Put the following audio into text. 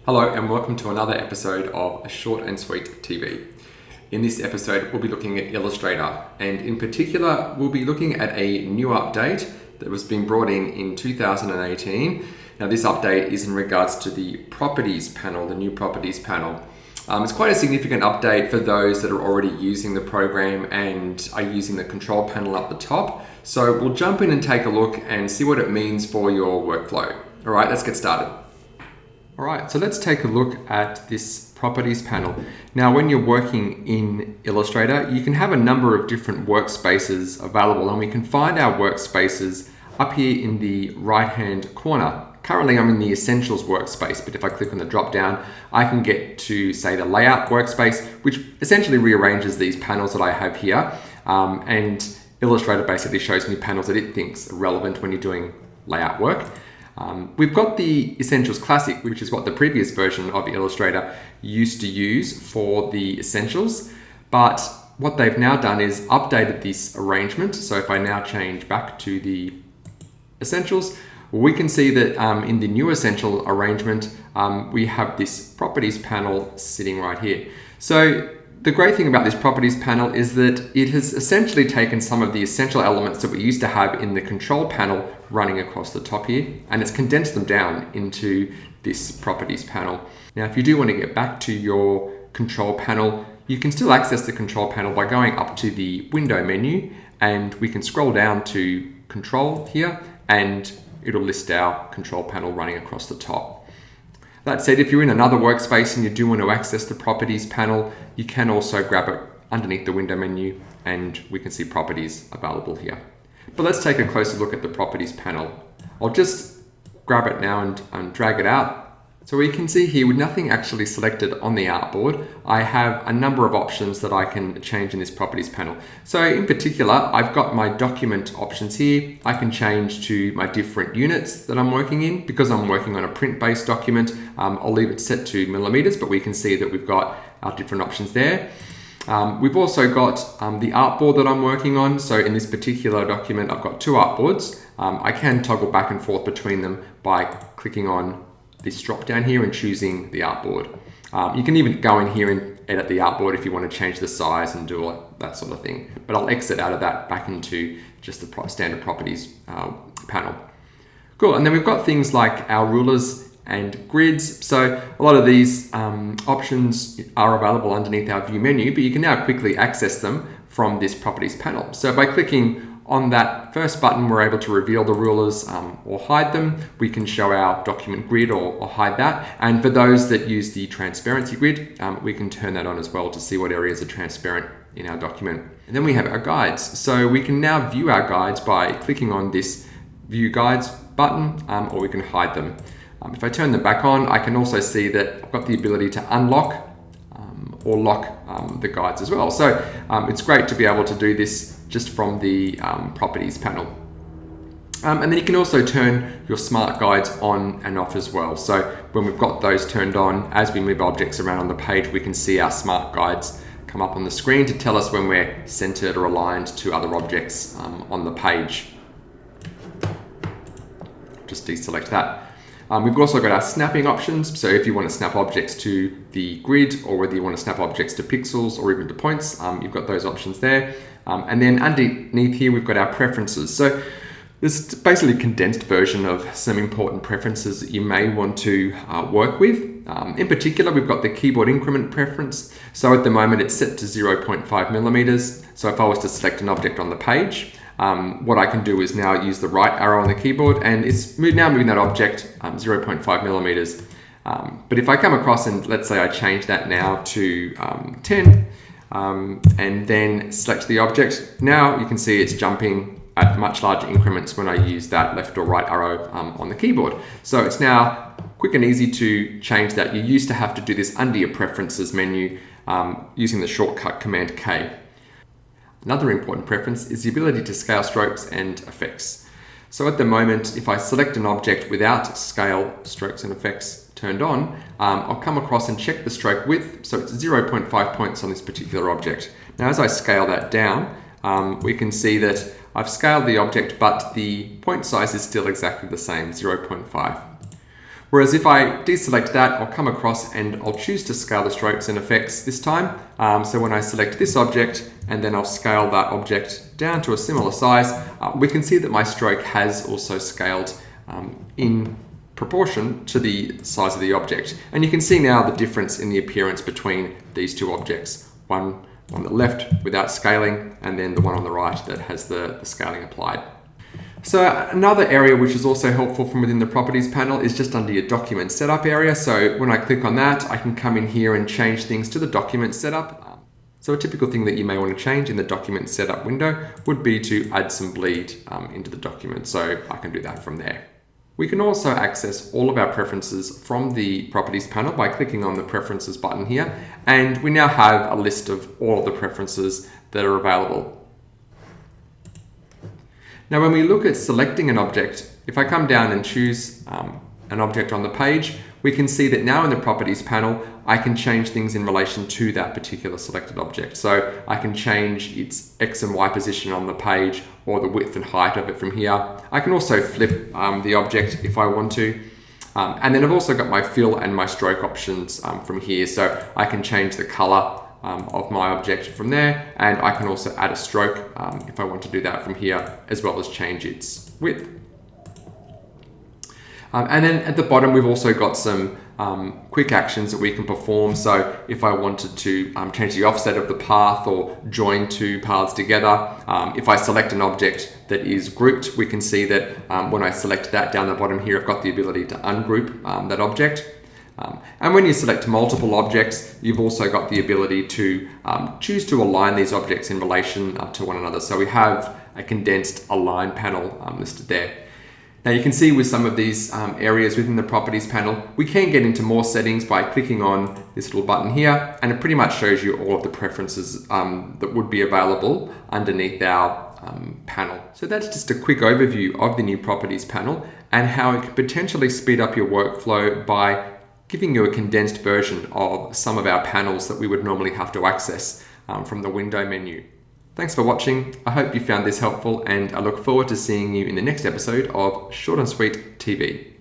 Hello and welcome to another episode of Short and Sweet TV. In this episode, we'll be looking at Illustrator, and in particular, we'll be looking at a new update that was being brought in 2018. Now, this update is in regards to the Properties panel, the new Properties panel. It's quite a significant update for those that are already using the program and are using the control panel up the top. So we'll jump in and take a look and see what it means for your workflow. All right, let's get started. All right, so let's take a look at this Properties panel. Now, when you're working in Illustrator, you can have a number of different workspaces available, and we can find our workspaces up here in the right-hand corner. Currently, I'm in the Essentials workspace, but if I click on the drop-down, I can get to, say, the Layout workspace, which essentially rearranges these panels that I have here, and Illustrator basically shows me panels that it thinks are relevant when you're doing layout work. We've got the Essentials Classic, which is what the previous version of Illustrator used to use for the Essentials. But what they've now done is updated this arrangement. So if I now change back to the Essentials, we can see that in the new Essential arrangement, we have this Properties panel sitting right here. So the great thing about this Properties panel is that it has essentially taken some of the essential elements that we used to have in the Control panel running across the top here, and it's condensed them down into this Properties panel. Now, if you do want to get back to your Control panel, you can still access the Control panel by going up to the Window menu, and we can scroll down to Control here, and it'll list our Control panel running across the top. That said, if you're in another workspace and you do want to access the Properties panel, you can also grab it underneath the Window menu and we can see Properties available here. But let's take a closer look at the Properties panel. I'll just grab it now and drag it out. So we can see here with nothing actually selected on the artboard, I have a number of options that I can change in this Properties panel. So in particular, I've got my document options here. I can change to my different units that I'm working in. Because I'm working on a print-based document, I'll leave it set to millimeters, but we can see that we've got our different options there. We've also got the artboard that I'm working on. So in this particular document, I've got two artboards. I can toggle back and forth between them by clicking on this drop down here and choosing the artboard. You can even go in here and edit the artboard if you want to change the size and do all that sort of thing. But I'll exit out of that back into just the standard Properties panel. Cool, and then we've got things like our rulers and grids. So a lot of these options are available underneath our view menu, but you can now quickly access them from this Properties panel. So by clicking on that first button, we're able to reveal the rulers or hide them. We can show our document grid or hide that. And for those that use the transparency grid, we can turn that on as well to see what areas are transparent in our document. And then we have our guides. So we can now view our guides by clicking on this View Guides button, or we can hide them. If I turn them back on, I can also see that I've got the ability to unlock or lock the guides as well. So it's great to be able to do this just from the Properties panel. And then you can also turn your smart guides on and off as well. So when we've got those turned on, as we move objects around on the page, we can see our smart guides come up on the screen to tell us when we're centered or aligned to other objects on the page. Just deselect that. We've also got our snapping options. So if you want to snap objects to the grid, or whether you want to snap objects to pixels or even to points, you've got those options there. And then underneath here, we've got our preferences. So this is basically a condensed version of some important preferences that you may want to work with. In particular, we've got the keyboard increment preference. So at the moment, it's set to 0.5 millimeters. So if I was to select an object on the page, what I can do is now use the right arrow on the keyboard, and it's now moving that object 0.5 millimeters. But if I come across and let's say I change that now to 10, and then select the object, now you can see it's jumping at much larger increments when I use that left or right arrow on the keyboard. So it's now quick and easy to change that. You used to have to do this under your Preferences menu using the shortcut Command K. Another important preference is the ability to scale strokes and effects. So at the moment, if I select an object without scale, strokes and effects turned on, I'll come across and check the stroke width. So it's 0.5 points on this particular object. Now, as I scale that down, we can see that I've scaled the object, but the point size is still exactly the same, 0.5. Whereas if I deselect that, I'll come across and I'll choose to scale the strokes and effects this time. So when I select this object and then I'll scale that object down to a similar size, we can see that my stroke has also scaled in proportion to the size of the object. And you can see now the difference in the appearance between these two objects. One on the left without scaling, and then the one on the right that has the scaling applied. So another area which is also helpful from within the properties panel is just under your document setup area. So when I click on that, I can come in here and change things to the document setup. So a typical thing that you may want to change in the document setup window would be to add some bleed into the document. So I can do that from there. We can also access all of our preferences from the properties panel by clicking on the preferences button here. And we now have a list of all of the preferences that are available. Now, when we look at selecting an object, if I come down and choose an object on the page, we can see that now in the properties panel, I can change things in relation to that particular selected object. So I can change its X and Y position on the page or the width and height of it from here. I can also flip the object if I want to. And then I've also got my fill and my stroke options from here. So I can change the color of my object from there, and I can also add a stroke if I want to do that from here, as well as change its width. And then at the bottom, we've also got some quick actions that we can perform. So if I wanted to change the offset of the path or join two paths together, if I select an object that is grouped, we can see that when I select that down the bottom here, I've got the ability to ungroup that object. And when you select multiple objects, you've also got the ability to choose to align these objects in relation to one another. So we have a condensed align panel listed there. Now you can see with some of these areas within the properties panel, we can get into more settings by clicking on this little button here, and it pretty much shows you all of the preferences that would be available underneath our panel. So that's just a quick overview of the new properties panel and how it can potentially speed up your workflow by giving you a condensed version of some of our panels that we would normally have to access from the window menu. Thanks for watching. I hope you found this helpful, and I look forward to seeing you in the next episode of Short and Sweet TV.